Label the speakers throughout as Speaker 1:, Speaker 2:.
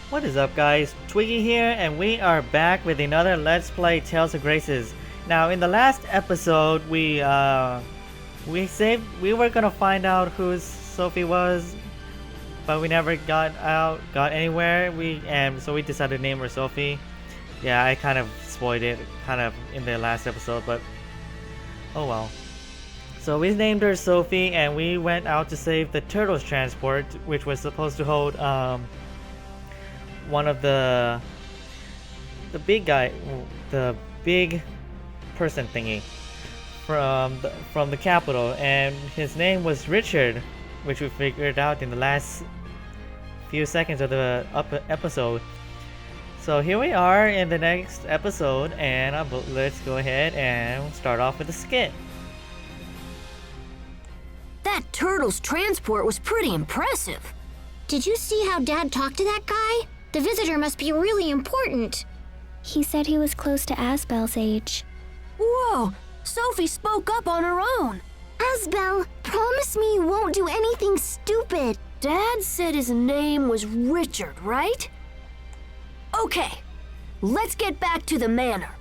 Speaker 1: What is up, guys? Twiggy here, and we are back with another Let's Play Tales of Graces. Now, in the last episode, we were gonna find out who Sophie was, but we never got anywhere. So we decided to name her Sophie. Yeah, I kind of spoiled it, in the last episode, but oh well. So we named her Sophie, and we went out to save the turtles transport, which was supposed to hold one of the big guy, the big person thingy from the capital, and his name was Richard, which we figured out in the last few seconds of the episode. So here we are in the next episode, and let's go ahead and start off with the skit.
Speaker 2: That turtle's transport was pretty impressive.
Speaker 3: Did you see how Dad talked to that guy? The visitor must be really important. He said he was close to Asbel's age.
Speaker 2: Whoa! Sophie spoke up on her own.
Speaker 3: Asbel, promise me you won't do anything stupid.
Speaker 2: Dad said his name was Richard, right? Okay, let's get back to the manor.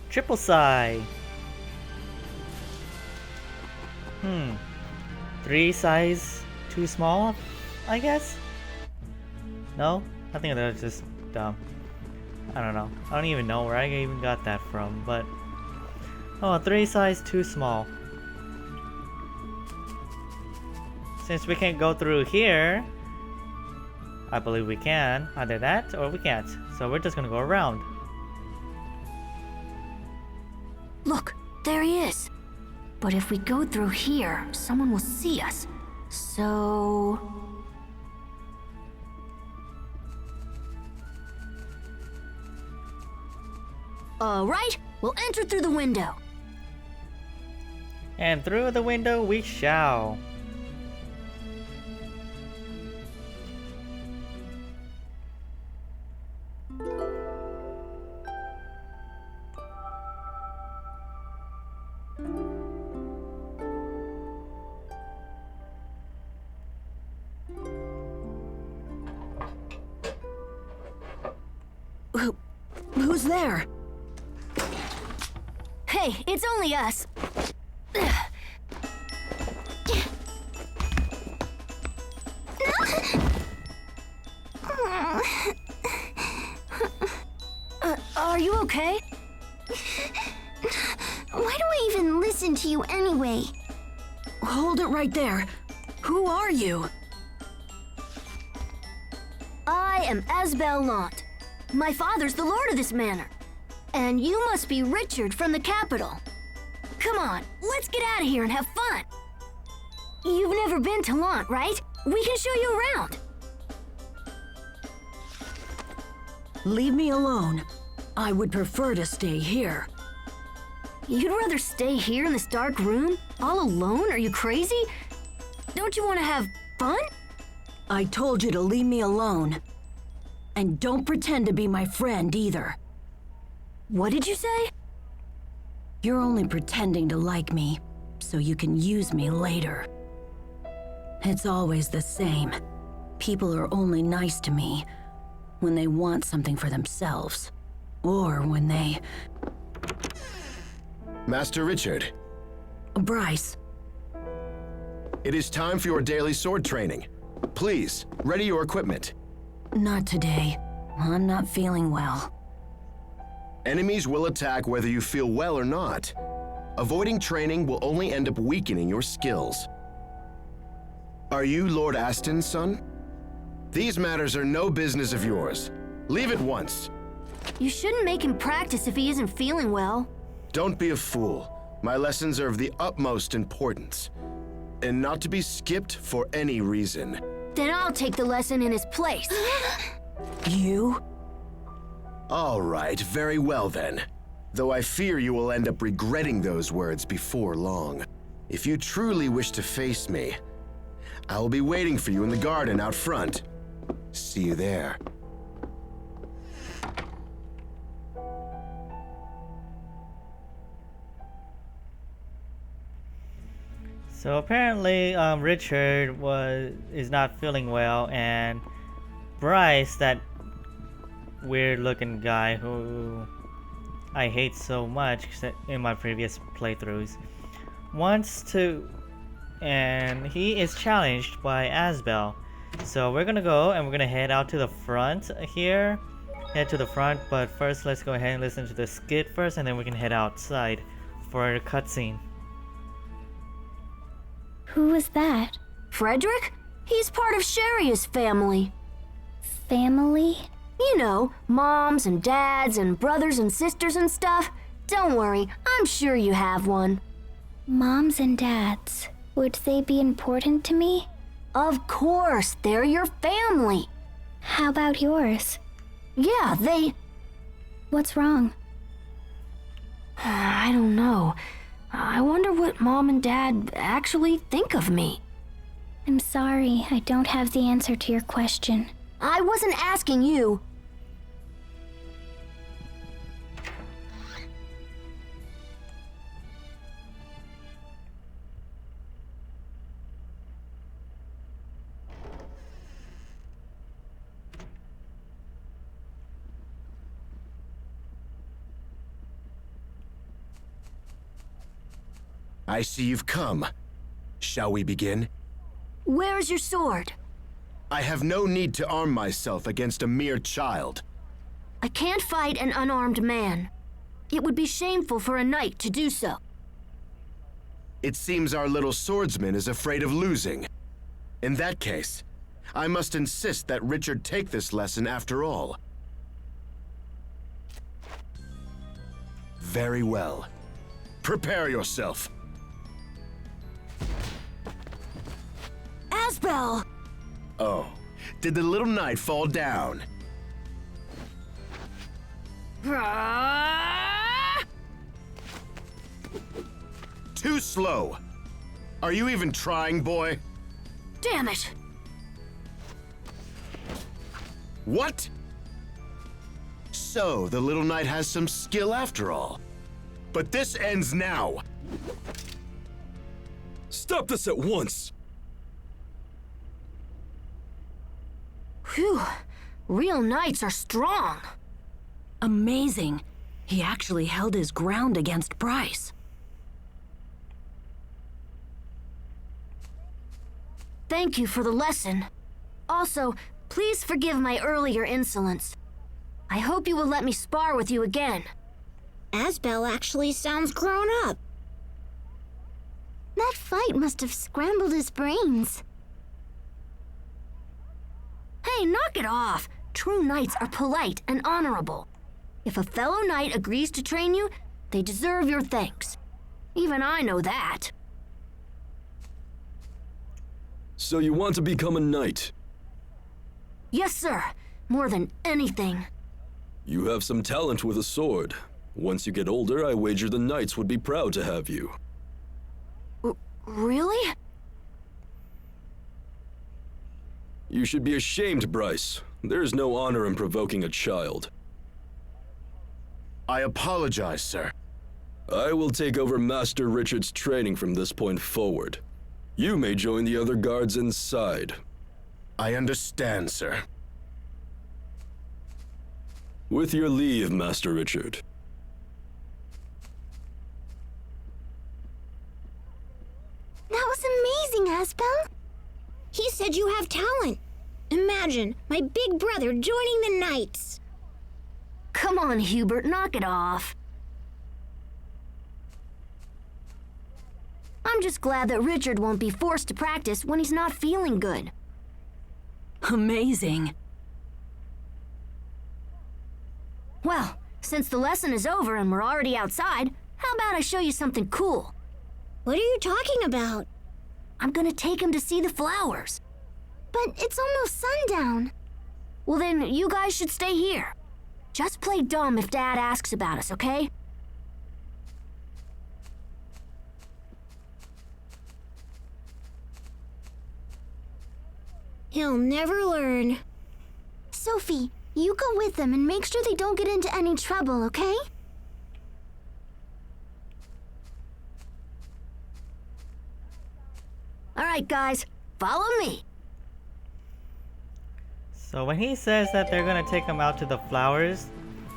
Speaker 1: Triple sigh. 3 size too small, I guess? No? I think that's just dumb. I don't know. I don't even know where I even got that from, but... Oh, 3 size too small. Since we can't go through here, I believe we can. Either that, or we can't. So we're just gonna go around.
Speaker 2: Look, there he is. But if we go through here, someone will see us. So... Alright, we'll enter through the window.
Speaker 1: And through the window we shall.
Speaker 2: Who's there? Hey, it's only us. Are you okay?
Speaker 3: Why do I even listen to you anyway?
Speaker 2: Hold it right there. Who are you? I am Asbel Lhant. My father's the lord of this manor. And you must be Richard from the capital. Come on, let's get out of here and have fun. You've never been to Lhant, right? We can show you around.
Speaker 4: Leave me alone. I would prefer to stay here.
Speaker 2: You'd rather stay here in this dark room? All alone? Are you crazy? Don't you want to have fun?
Speaker 4: I told you to leave me alone. And don't pretend to be my friend either.
Speaker 2: What did you say?
Speaker 4: You're only pretending to like me, so you can use me later. It's always the same. People are only nice to me when they want something for themselves. Or when they...
Speaker 5: Master Richard.
Speaker 4: Bryce.
Speaker 5: It is time for your daily sword training. Please, ready your equipment.
Speaker 4: Not today. I'm not feeling well.
Speaker 5: Enemies will attack whether you feel well or not. Avoiding training will only end up weakening your skills. Are you Lord Aston's son? These matters are no business of yours. Leave at once.
Speaker 2: You shouldn't make him practice if he isn't feeling well.
Speaker 5: Don't be a fool. My lessons are of the utmost importance, and not to be skipped for any reason.
Speaker 2: Then I'll take the lesson in his place.
Speaker 4: You?
Speaker 5: All right, very well then. Though I fear you will end up regretting those words before long. If you truly wish to face me, I will be waiting for you in the garden out front. See you there.
Speaker 1: So apparently, Richard is not feeling well, and Bryce, that weird-looking guy who I hate so much in my previous playthroughs, wants to, and he is challenged by Asbel. So we're gonna go and we're gonna head out to the front here. Head to the front, but first let's go ahead and listen to the skit first, and then we can head outside for a cutscene.
Speaker 3: Who was that?
Speaker 2: Frederick? He's part of Cheria's family.
Speaker 3: Family?
Speaker 2: You know, moms and dads and brothers and sisters and stuff. Don't worry, I'm sure you have one.
Speaker 3: Moms and dads. Would they be important to me?
Speaker 2: Of course, they're your family.
Speaker 3: How about yours?
Speaker 2: Yeah,
Speaker 3: What's wrong?
Speaker 2: I don't know. I wonder what Mom and Dad actually think of me.
Speaker 3: I'm sorry, I don't have the answer to your question.
Speaker 2: I wasn't asking you.
Speaker 5: I see you've come. Shall we begin?
Speaker 2: Where's your sword?
Speaker 5: I have no need to arm myself against a mere child.
Speaker 2: I can't fight an unarmed man. It would be shameful for a knight to do so.
Speaker 5: It seems our little swordsman is afraid of losing. In that case, I must insist that Richard take this lesson after all. Very well. Prepare yourself.
Speaker 2: Asbel!
Speaker 5: Oh, did the little knight fall down? Too slow. Are you even trying, boy?
Speaker 2: Damn it!
Speaker 5: What? So, the little knight has some skill after all. But this ends now.
Speaker 6: Stop this at once!
Speaker 2: Phew. Real knights are strong.
Speaker 4: Amazing. He actually held his ground against Bryce.
Speaker 2: Thank you for the lesson. Also, please forgive my earlier insolence. I hope you will let me spar with you again.
Speaker 3: Asbel actually sounds grown up. That fight must have scrambled his brains.
Speaker 2: Hey, knock it off. True knights are polite and honorable. If a fellow knight agrees to train you, they deserve your thanks. Even I know that.
Speaker 6: So you want to become a knight?
Speaker 2: Yes, sir. More than anything.
Speaker 6: You have some talent with a sword. Once you get older, I wager the knights would be proud to have you.
Speaker 2: Really?
Speaker 6: You should be ashamed, Bryce. There's no honor in provoking a child.
Speaker 5: I apologize, sir.
Speaker 6: I will take over Master Richard's training from this point forward. You may join the other guards inside.
Speaker 5: I understand, sir.
Speaker 6: With your leave, Master Richard.
Speaker 3: That was amazing, Asbel. He said you have talent. Imagine, my big brother joining the Knights.
Speaker 2: Come on, Hubert, knock it off. I'm just glad that Richard won't be forced to practice when he's not feeling good.
Speaker 4: Amazing.
Speaker 2: Well, since the lesson is over and we're already outside, how about I show you something cool?
Speaker 3: What are you talking about?
Speaker 2: I'm gonna take him to see the flowers.
Speaker 3: But it's almost sundown.
Speaker 2: Well then, you guys should stay here. Just play dumb if Dad asks about us, okay?
Speaker 3: He'll never learn. Sophie, you go with them and make sure they don't get into any trouble, okay?
Speaker 2: right, guys, follow me.
Speaker 1: So when he says that they're gonna take him out to the flowers,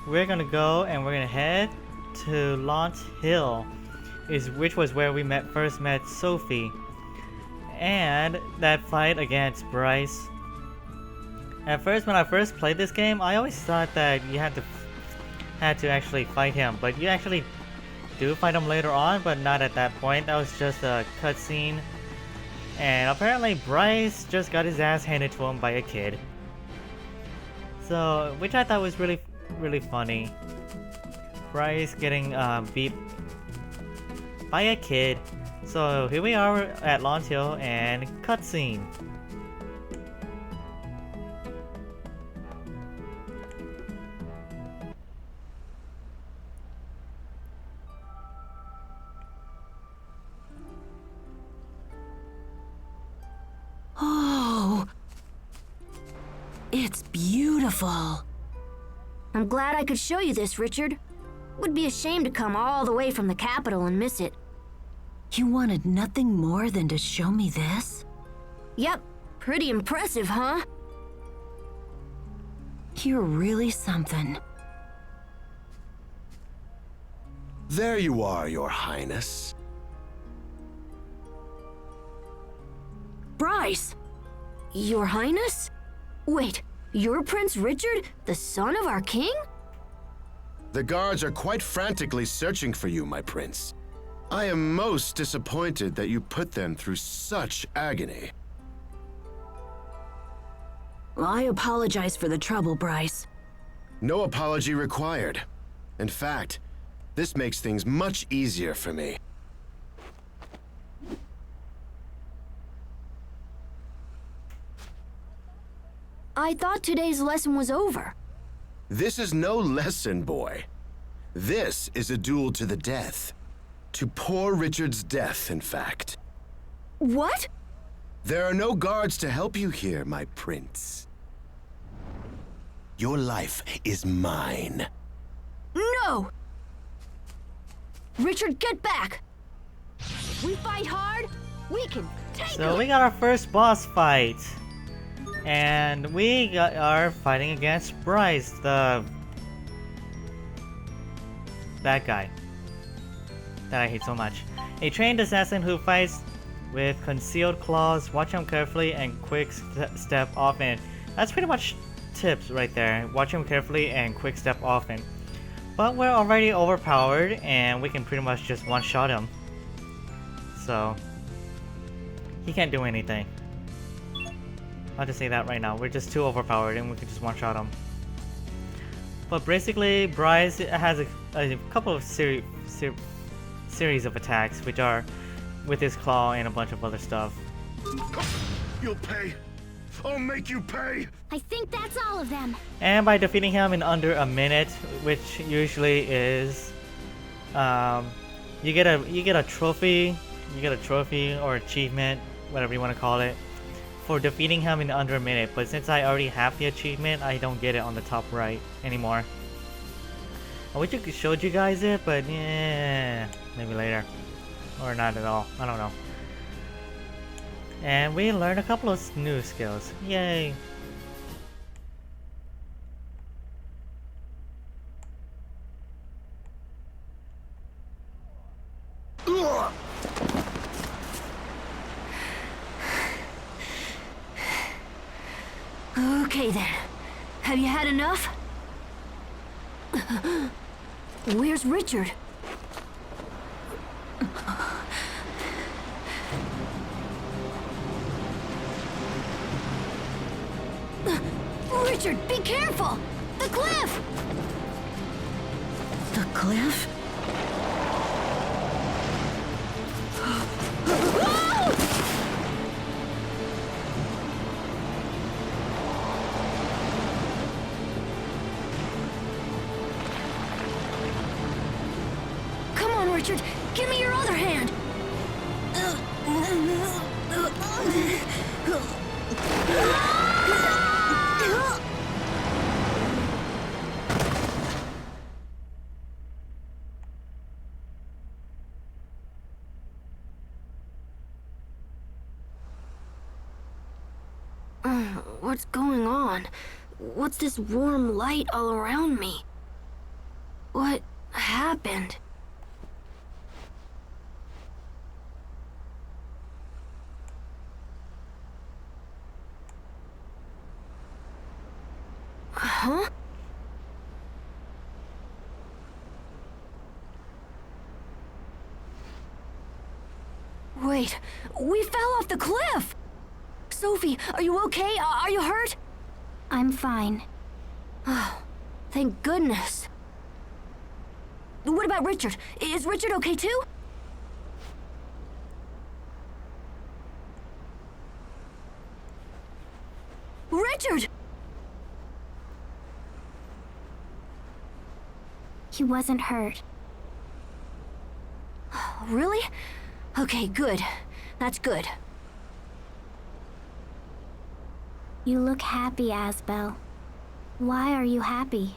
Speaker 1: we're gonna go and we're gonna head to Lhant Hill, which was where we first met Sophie. And that fight against Bryce. At first, when I first played this game, I always thought that you had to actually fight him, but you actually do fight him later on, but not at that point. That was just a cutscene. And apparently Bryce just got his ass handed to him by a kid. So, which I thought was really, really funny. Bryce getting beat by a kid. So here we are at Lhant Hill and cutscene.
Speaker 4: Oh, it's beautiful.
Speaker 2: I'm glad I could show you this, Richard. Would be a shame to come all the way from the capital and miss it.
Speaker 4: You wanted nothing more than to show me this?
Speaker 2: Yep, pretty impressive, huh?
Speaker 4: You're really something.
Speaker 5: There you are, Your Highness.
Speaker 2: Bryce! Your Highness? Wait, you're Prince Richard, the son of our king?
Speaker 5: The guards are quite frantically searching for you, my prince. I am most disappointed that you put them through such agony.
Speaker 4: I apologize for the trouble, Bryce.
Speaker 5: No apology required. In fact, this makes things much easier for me.
Speaker 2: I thought today's lesson was over.
Speaker 5: This is no lesson, boy. This is a duel to the death. To poor Richard's death, in fact.
Speaker 2: What?
Speaker 5: There are no guards to help you here, my prince. Your life is mine.
Speaker 2: No! Richard, get back! We fight hard, we can take
Speaker 1: So we got our first boss fight. And we are fighting against Bryce, the bad guy that I hate so much. A trained assassin who fights with concealed claws. Watch him carefully and quick step often. That's pretty much tips right there. Watch him carefully and quick step often. But we're already overpowered and we can pretty much just one-shot him. So he can't do anything. I'll just say that right now. We're just too overpowered and we can just one-shot him. But basically, Bryce has a couple of series of attacks, which are with his claw and a bunch of other stuff.
Speaker 5: You'll pay. I'll make you pay.
Speaker 3: I think that's all of them.
Speaker 1: And by defeating him in under a minute, which usually is, you get a trophy, or achievement, whatever you want to call it, for defeating him in under a minute. But since I already have the achievement, I don't get it on the top right anymore. I wish I showed you guys it, but yeah, maybe later, or not at all. I don't know. And we learned a couple of new skills. Yay!
Speaker 2: Okay then. Have you had enough? Where's Richard? Richard, be careful! The cliff!
Speaker 4: The cliff?
Speaker 2: Come on, Richard! Give me your other hand! What's going on? What's this warm light all around me? What happened? Huh? Wait, we fell off the cliff! Sophie, are you okay? Are you hurt?
Speaker 3: I'm fine.
Speaker 2: Oh, thank goodness. What about Richard? Is Richard okay too? Richard!
Speaker 3: He wasn't hurt.
Speaker 2: Really? Okay, good. That's good.
Speaker 3: You look happy, Asbel. Why are you happy?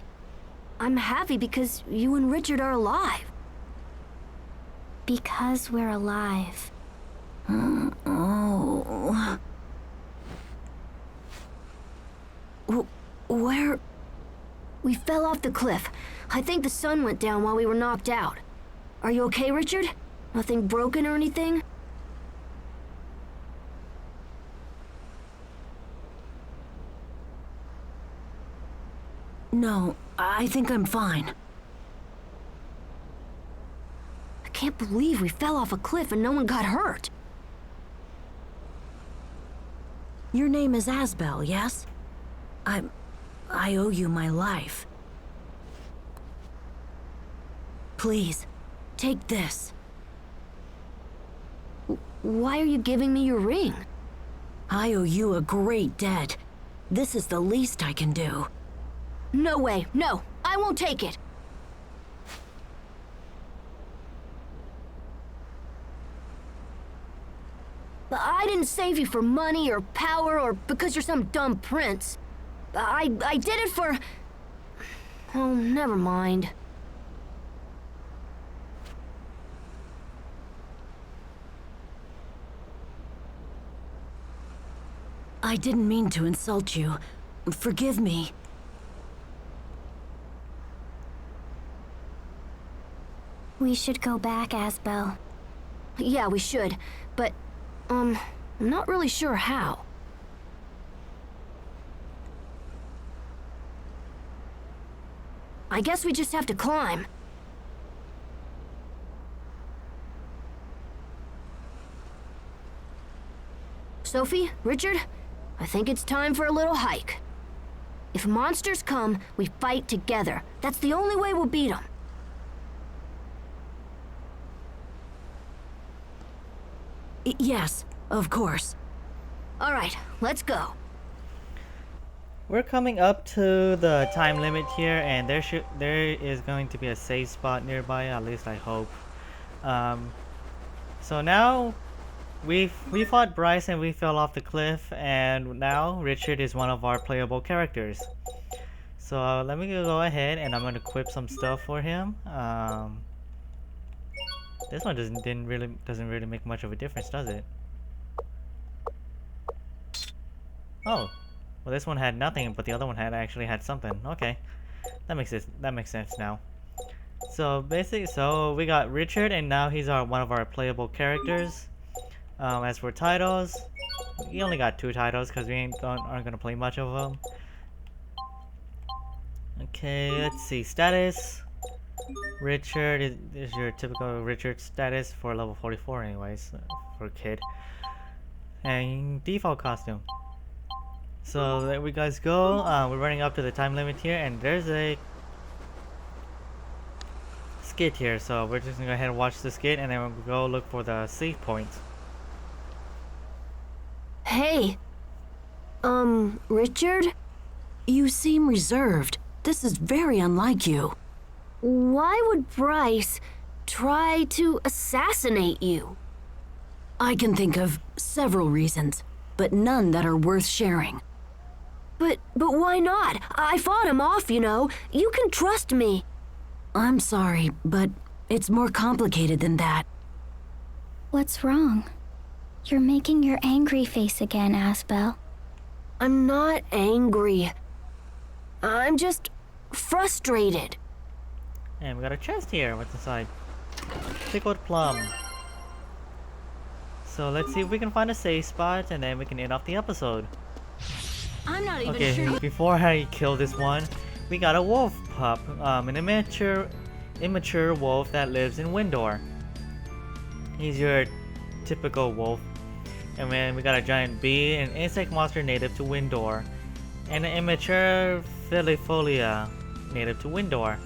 Speaker 2: I'm happy because you and Richard are alive.
Speaker 3: Because we're alive.
Speaker 4: Oh. Where?
Speaker 2: We fell off the cliff. I think the sun went down while we were knocked out. Are you okay, Richard? Nothing broken or anything?
Speaker 4: No, I think I'm fine.
Speaker 2: I can't believe we fell off a cliff and no one got hurt.
Speaker 4: Your name is Asbel, yes? I owe you my life. Please, take this.
Speaker 2: Why are you giving me your ring?
Speaker 4: I owe you a great debt. This is the least I can do.
Speaker 2: No way, no, I won't take it. But I didn't save you for money or power or because you're some dumb prince. I did it for... Oh, never mind.
Speaker 4: I didn't mean to insult you. Forgive me.
Speaker 3: We should go back, Asbel.
Speaker 2: Yeah, we should, but, I'm not really sure how. I guess we just have to climb. Sophie, Richard, I think it's time for a little hike. If monsters come, we fight together. That's the only way we'll beat them.
Speaker 4: Yes, of course.
Speaker 2: All right, let's go.
Speaker 1: We're coming up to the time limit here, and there is going to be a safe spot nearby. At least I hope. So now we fought Bryce and we fell off the cliff, and now Richard is one of our playable characters. So let me go ahead and I'm gonna equip some stuff for him. This one doesn't really make much of a difference, does it? Oh, well, this one had nothing, but the other one actually had something. Okay, that makes sense now. So basically, we got Richard, and now he's one of our playable characters. As for titles, we only got 2 titles because we aren't gonna play much of them. Okay, let's see. Status. Richard is your typical Richard status for level 44 anyways, for a kid. And default costume. So there we guys go. We're running up to the time limit here, and there's a skit here, so we're just gonna go ahead and watch the skit and then we'll go look for the save point.
Speaker 2: Hey, Richard?
Speaker 4: You seem reserved. This is very unlike you.
Speaker 2: Why would Bryce try to assassinate you?
Speaker 4: I can think of several reasons, but none that are worth sharing.
Speaker 2: But why not? I fought him off, you know. You can trust me.
Speaker 4: I'm sorry, but it's more complicated than that.
Speaker 3: What's wrong? You're making your angry face again, Asbel.
Speaker 2: I'm not angry. I'm just frustrated.
Speaker 1: And we got a chest here. What's inside? Pickled plum. So let's see if we can find a safe spot and then we can end off the episode.
Speaker 2: I'm not even
Speaker 1: Okay,
Speaker 2: sure.
Speaker 1: before I kill this one, we got a wolf pup. An immature wolf that lives in Windor. He's your typical wolf. And then we got a giant bee, an insect monster native to Windor, and an immature filifolia native to Windor.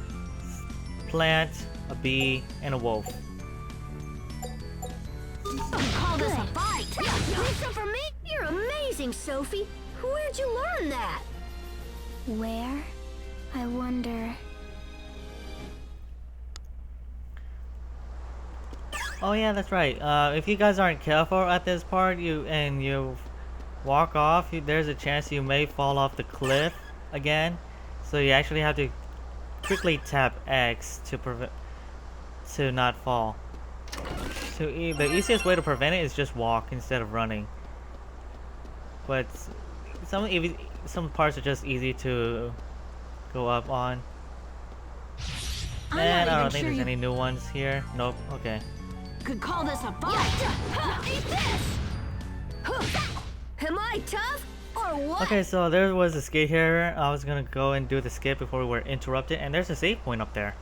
Speaker 1: Plant, a bee, and a wolf.
Speaker 2: Call this a fight. Need some for me? You're amazing, Sophie. Where'd you learn that?
Speaker 3: Where? I wonder.
Speaker 1: Oh yeah, that's right. If you guys aren't careful at this part, you walk off, there's a chance you may fall off the cliff again. So you actually have to quickly tap X to not fall. So the easiest way to prevent it is just walk instead of running. But some parts are just easy to go up on. And I don't think there's any new ones here. Nope. Okay.
Speaker 2: Could call this a fight. Eat this. Am I tough or what?
Speaker 1: Okay, so there was a skate here. I was gonna go and do the skate before we were interrupted, and there's a save point up there.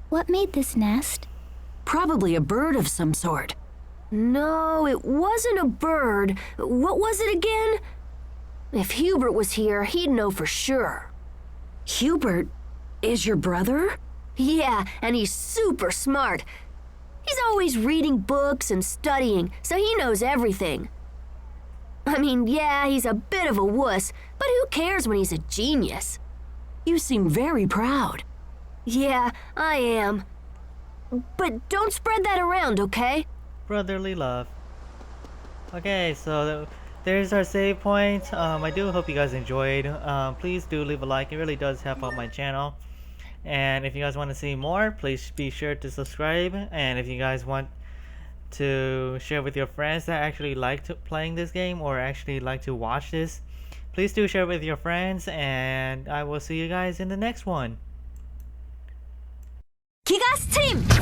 Speaker 3: What made this nest?
Speaker 4: Probably a bird of some sort.
Speaker 2: No, it wasn't a bird. What was it again? If Hubert was here, he'd know for sure.
Speaker 4: Hubert is your brother?
Speaker 2: Yeah, and he's super smart. He's always reading books and studying, so he knows everything. I mean, yeah, he's a bit of a wuss, but who cares when he's a genius?
Speaker 4: You seem very proud.
Speaker 2: Yeah, I am. But don't spread that around, okay?
Speaker 1: Brotherly love. Okay, so there's our save point. I do hope you guys enjoyed. Please do leave a like. It really does help out my channel. And if you guys want to see more, please be sure to subscribe. And if you guys want to share with your friends that actually like playing this game or actually like to watch this, please do share with your friends. And I will see you guys in the next one.
Speaker 2: Kigas team!